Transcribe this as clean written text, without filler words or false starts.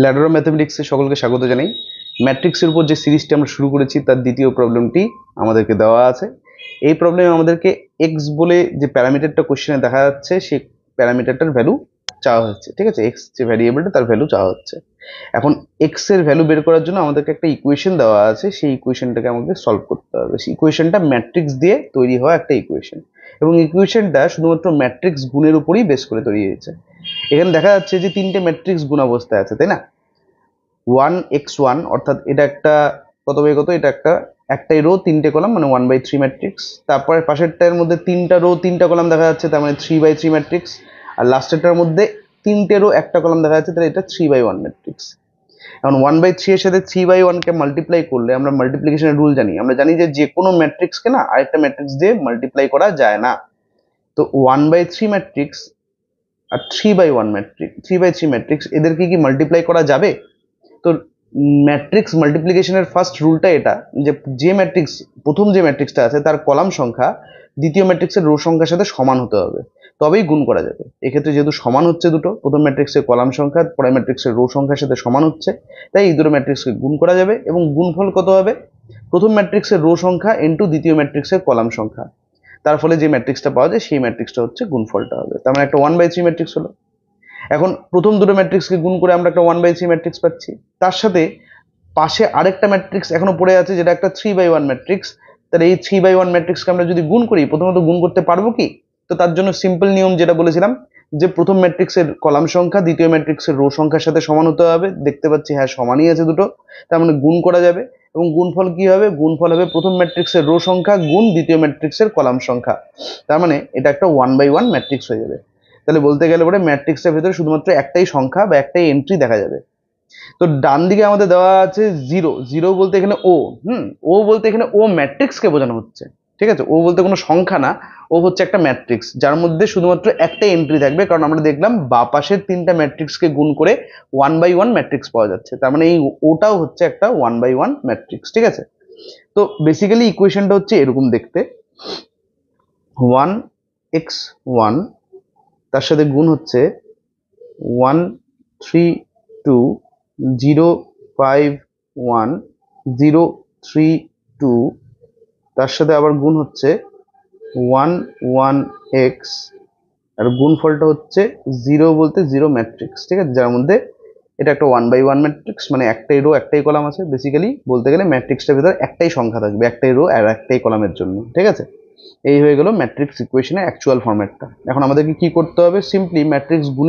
Ladder of ম্যাথমেটিক্সে সকলকে স্বাগত জানাই। ম্যাট্রিক্সের উপর যে সিরিজটি আমরা শুরু করেছি তার দ্বিতীয় প্রবলেমটি আমাদেরকে দেওয়া আছে। এই প্রবলেমে আমাদেরকে এক্স বলে যে প্যারামিটারটা কোশ্চেনে দেখা যাচ্ছে সেই প্যারামিটারটার ভ্যালু চাওয়া হচ্ছে। ঠিক আছে, এক্স যে ভ্যারিয়েবলটা তার ভ্যালু চাওয়া হচ্ছে। এখন এক্স এর ভ্যালু বের করার জন্য আমাদেরকে একটা ইকুয়েশন দেওয়া আছে, সেই ইকুয়েশনটাকে আমাকে সলভ করতে হবে। সেই ইকুয়েশনটা ম্যাট্রিক্স দিয়ে তৈরি হওয়া একটা ইকুয়েশন, এবং ইকুয়েশনটা শুধুমাত্র ম্যাট্রিক্স গুণের উপরই বেস করে তৈরি হয়েছে। এখানে দেখা যাচ্ছে যে তিনটে ম্যাট্রিক্স গুণ অবস্থায় আছে, তাই না? 1x1 অর্থাৎ এটা একটা কত বাই কত, এটা একটাই রো তিনটে কলাম, মানে 1/3 ম্যাট্রিক্স। তারপরে পাশেরটার মধ্যে তিনটা রো তিনটা কলাম দেখা যাচ্ছে, তার মানে 3/3 ম্যাট্রিক্স। আর লাস্টেরটার মধ্যে তিনটে রো একটা কলাম দেখা যাচ্ছে, তাহলে এটা 3/1 ম্যাট্রিক্স। এখন 1/3 এর সাথে 3/1 কে মাল্টিপ্লাই করলে, আমরা মাল্টিপ্লিকেশনের রুল জানি, আমরা জানি যে কোনো ম্যাট্রিক্সকে না আরেকটা ম্যাট্রিক্স দিয়ে মাল্টিপ্লাই করা যায় না। তো 1/3 ম্যাট্রিক্স আর 3/1 ম্যাট্রিক্স, 3/3 ম্যাট্রিক্স, এদেরকে কি মাল্টিপ্লাই করা যাবে? তো ম্যাট্রিক্স মাল্টিপ্লিকেশনের ফার্স্ট রুলটা এটা, যে যে ম্যাট্রিক্স প্রথম যে ম্যাট্রিক্সটা আছে তার কলাম সংখ্যা দ্বিতীয় ম্যাট্রিক্সের রো সংখ্যার সাথে সমান হতে হবে, তবেই গুণ করা যাবে। এক্ষেত্রে যেহেতু সমান হচ্ছে দুটো, প্রথম ম্যাট্রিক্সের কলাম সংখ্যা পরের ম্যাট্রিক্সের রো সংখ্যার সাথে সমান হচ্ছে, তাই এই দুটো ম্যাট্রিক্সকে গুণ করা যাবে। এবং গুণফল কত হবে? প্রথম ম্যাট্রিক্সের রো সংখ্যা ইন্টু দ্বিতীয় ম্যাট্রিক্সের কলাম সংখ্যা, তার ফলে যে ম্যাট্রিক্সটা পাওয়া যায় সেই ম্যাট্রিক্সটা হচ্ছে গুণফলটা হবে। তার মানে একটা 1/3 ম্যাট্রিক্স হলো। এখন প্রথম দুটো ম্যাট্রিক্সকে গুণ করে আমরা একটা 1/3 ম্যাট্রিক্স পাচ্ছি। তার সাথে পাশে আরেকটা ম্যাট্রিক্স এখনো পড়ে আছে, যেটা একটা 3/1 ম্যাট্রিক্স। তাহলে এই 3/1 ম্যাট্রিক্সকে আমরা যদি গুণ করি, প্রথমত গুণ করতে পারবো কি? তো তার জন্য সিম্পল নিয়ম যেটা বলেছিলাম, যে প্রথম ম্যাট্রিক্সের কলাম সংখ্যা দ্বিতীয় ম্যাট্রিক্সের রো সংখ্যার সাথে সমান হতে হবে। দেখতে পাচ্ছি হ্যাঁ, সমানই আছে দুটো, তার মানে গুণ করা যাবে। এবং গুণফল কি হবে? গুণফল হবে প্রথম ম্যাট্রিক্সের রো সংখ্যা গুণ দ্বিতীয় ম্যাট্রিক্সের কলাম সংখ্যা। তার মানে এটা একটা 1/1 ম্যাট্রিক্স হয়ে যাবে। তাহলে বলতে গেলে পরে ম্যাট্রিক্সের ভেতরে শুধুমাত্র একটাই সংখ্যা বা একটাই এন্ট্রি দেখা যাবে। তো ডান দিকে আমাদের দেওয়া আছে 0। 0 বলতে এখানে ও, ও বলতে এখানে ও ম্যাট্রিক্সকে বোঝানো হচ্ছে। ঠিক আছে, ও বলতে কোনো সংখ্যা না, ও হচ্ছে একটা ম্যাট্রিক্স যার মধ্যে শুধুমাত্র একটাই এন্ট্রি থাকবে, কারণ আমরা দেখলাম বা পাশের তিনটা ম্যাট্রিক্সকে গুণ করে 1/1 ম্যাট্রিক্স পাওয়া যাচ্ছে। তার মানে এই ওটাও হচ্ছে একটা 1/1 ম্যাট্রিক্স। ঠিক আছে, তো বেসিক্যালি ইকুয়েশনটা হচ্ছে এরকম দেখতে, 1x1 তার সাথে গুণ হচ্ছে 1 3 2 0 5 1 0 3 2, তার সাথে আবার গুণ হচ্ছে 1 1 x, আর গুণফলটা হচ্ছে 0 বলতে 0 ম্যাট্রিক্স। ঠিক আছে, যার মধ্যে এটা একটা 1/1 ম্যাট্রিক্স, মানে একটাই রো একটাই কলাম আছে। বেসিক্যালি বলতে গেলে ম্যাট্রিক্সটার ভিতরে একটাই সংখ্যা থাকবে, একটাই রো আর একটাই কলামের জন্য। ঠিক আছে, এই হয়ে গেল ম্যাট্রিক্স ইকুয়েশনের অ্যাকচুয়াল ফরম্যাটটা। এখন আমাদেরকে কি করতে হবে? সিম্পলি ম্যাট্রিক্স গুণ